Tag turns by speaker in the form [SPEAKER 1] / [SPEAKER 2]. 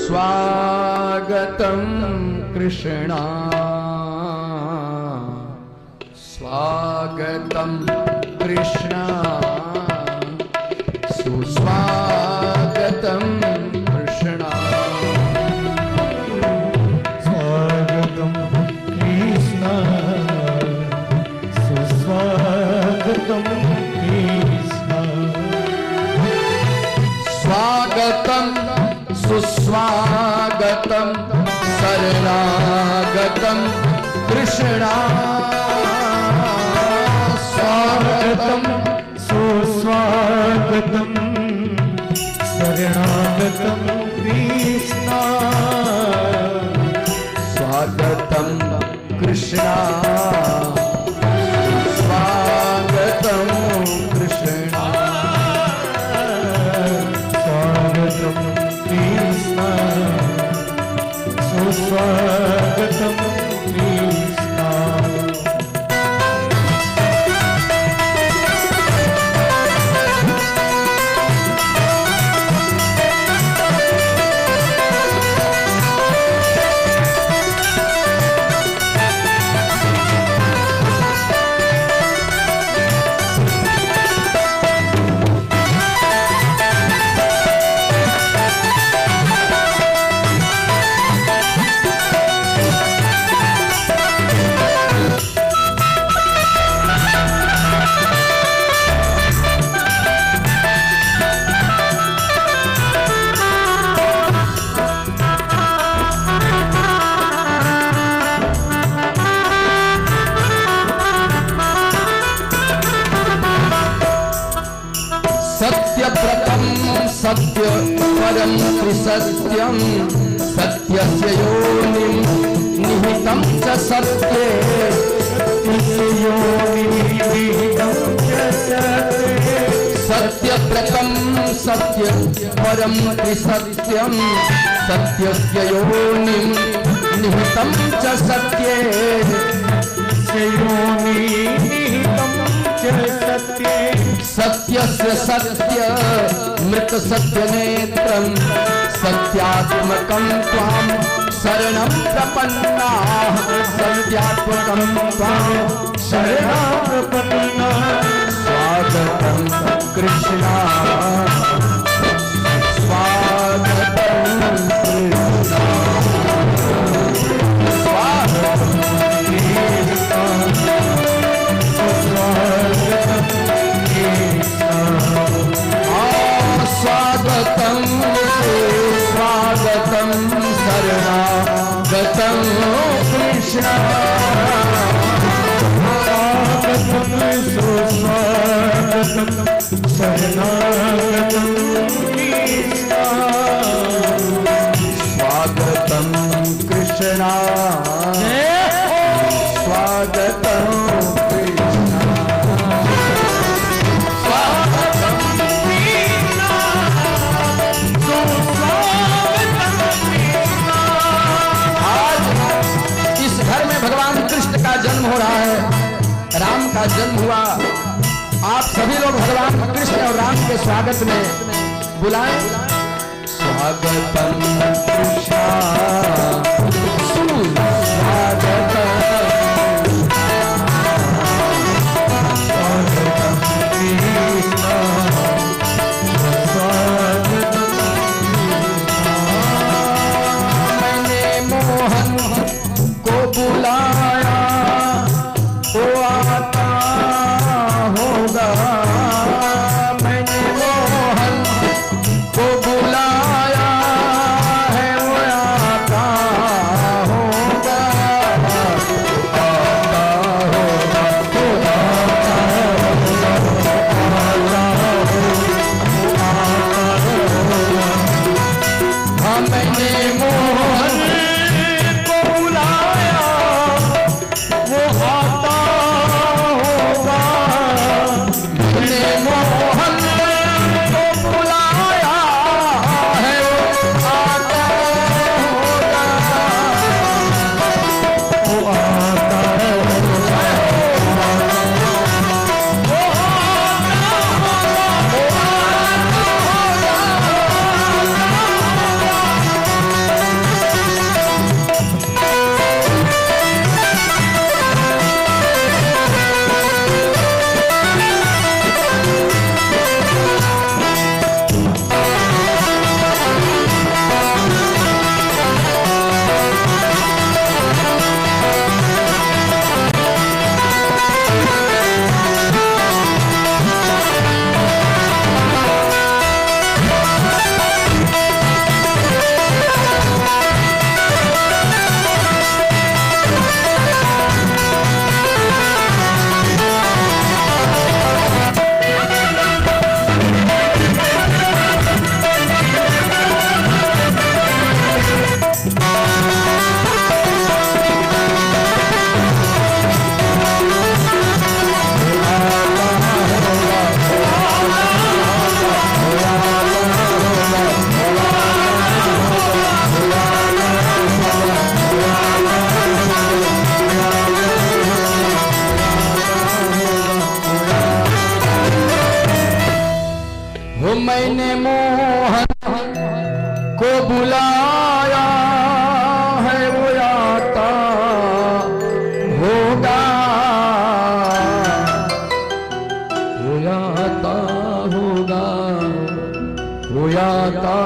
[SPEAKER 1] स्वागतं कृष्णा स्वागतं कृष्णा सुस्वागतं कृष्णा
[SPEAKER 2] स्वागतं कृष्णा सुस्वागतं कृष्णा
[SPEAKER 1] स्वागतं सुस्वागतं शरणागतं कृष्णा
[SPEAKER 2] स्वागतं सुस्वागतं शरणागतं कृष्णा
[SPEAKER 1] स्वागतं कृष्णा स्वागतं कृष्णा
[SPEAKER 2] स्वागतं कृष्णा सुस्वागतं कृष्णा
[SPEAKER 1] सत्यव्रतं सत्य परं त्रिसत्यं सत्यस्य योनिं निहितं च सत्ये
[SPEAKER 2] सत्यस्य योनिनिहितं च सत्ये
[SPEAKER 1] सत्यव्रतं सत्य परं त्रिसत्यं सत्यस्य योनिं निहितं च सत्ये
[SPEAKER 2] योनिनिहितं च सत्ये
[SPEAKER 1] सत्यस्य सत्य मृत सत्य नेत्रं सत्यात्मकं त्वां शरणं प्रपन्नाः सत्यात्मकं त्वां शरणं प्रपन्नाः स्वागतं कृष्णा स्वागतं कृष्णा स्वागतं कृष्णा स्वागतं स्वागतं शरणागतं कृष्णा
[SPEAKER 2] स्वागतं सुस्वागतं शरणागतं कृष्णा
[SPEAKER 1] स्वागतं कृष्णा स्वागतं कृष्णा भगवान कृष्ण का जन्म हो रहा है, राम का जन्म हुआ। आप सभी लोग भगवान कृष्ण और राम के स्वागत में बुलाएं। स्वागतम कृष्णा सुस्वागतम स्वागतम कृष्णा स्वागतम मैंने मोहन को बुलाया वो आता होगा। मैंने मोहन को बुलाया मैंने मोहन को बुलाया है, वो आता होगा, वो आता होगा, वो आता